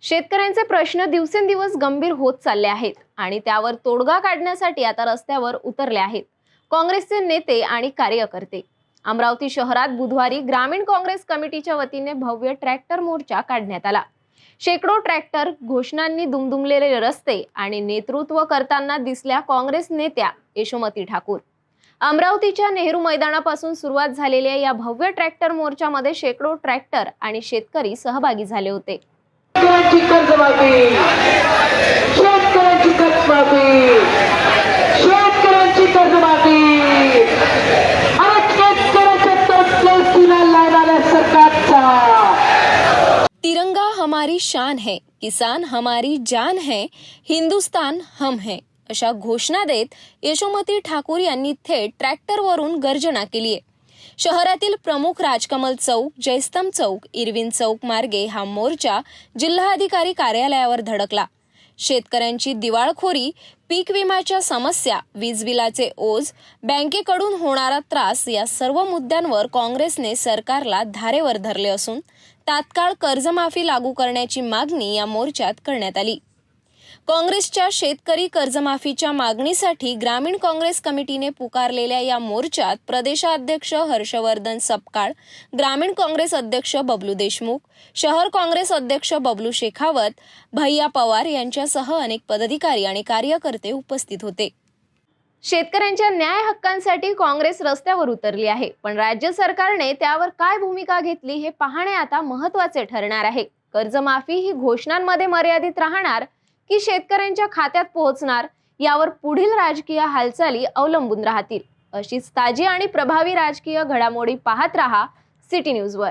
शेतकऱ्यांचे प्रश्न दिवसेंदिवस गंभीर होत चालले आहेत आणि त्यावर तोडगा काढण्यासाठी आता रस्त्यावर उतरले आहेत काँग्रेसचे नेते आणि कार्यकर्ते। अमरावती शहरात बुधवारी ग्रामीण काँग्रेस कमिटीच्या वतीने भव्य ट्रॅक्टर मोर्चा काढण्यात आला। शेकडो ट्रॅक्टर, घोषणांनी दुमदुमलेले रस्ते आणि नेतृत्व करताना दिसल्या काँग्रेस नेत्या यशोमती ठाकूर। अमरावतीच्या नेहरू मैदानापासून सुरुवात झालेल्या या भव्य ट्रॅक्टर मोर्चामध्ये शेकडो ट्रॅक्टर आणि शेतकरी सहभागी झाले होते। तिरंगा हमारी शान है, किसान हमारी जान है, हिंदुस्तान हम है अशा घोषणा देत यशोमती ठाकूर यांनी थेट ट्रॅक्टरवरून गर्जना केली आहे। शहरातील प्रमुख राजकमल चौक, जयस्तंभ चौक, इरविन चौक मार्गे हा मोर्चा जिल्हाधिकारी कार्यालयावर धडकला। शेतकऱ्यांची दिवाळखोरी, पीक विम्याच्या समस्या, वीज बिलाचे ओझ, बँकेकडून होणारा त्रास या सर्व मुद्द्यांवर काँग्रेसने सरकारला धारेवर धरले असून तात्काळ कर्जमाफी लागू करण्याची मागणी या मोर्चात करण्यात आली। काँग्रेसच्या शेतकरी कर्जमाफीच्या मागणीसाठी ग्रामीण काँग्रेस कमिटीने पुकारलेल्या या मोर्चात प्रदेशाध्यक्ष हर्षवर्धन सपकाळ, ग्रामीण काँग्रेस अध्यक्ष बबलू देशमुख, शहर काँग्रेस अध्यक्ष बबलू शेखावत, भैया पवार यांच्यासह अनेक पदाधिकारी आणि कार्यकर्ते उपस्थित होते। शेतकऱ्यांच्या न्याय हक्कांसाठी काँग्रेस रस्त्यावर उतरली आहे, पण राज्य सरकारने त्यावर काय भूमिका घेतली हे पाहणे आता महत्त्वाचे ठरणार आहे। कर्जमाफी ही घोषणांमध्ये मर्यादित राहणार की शेतकऱ्यांच्या खात्यात पोहोचणार यावर पुढील राजकीय हालचाली अवलंबून राहतील। अशीच ताजी आणि प्रभावी राजकीय घडामोडी पाहत रहा सिटी न्यूज वर।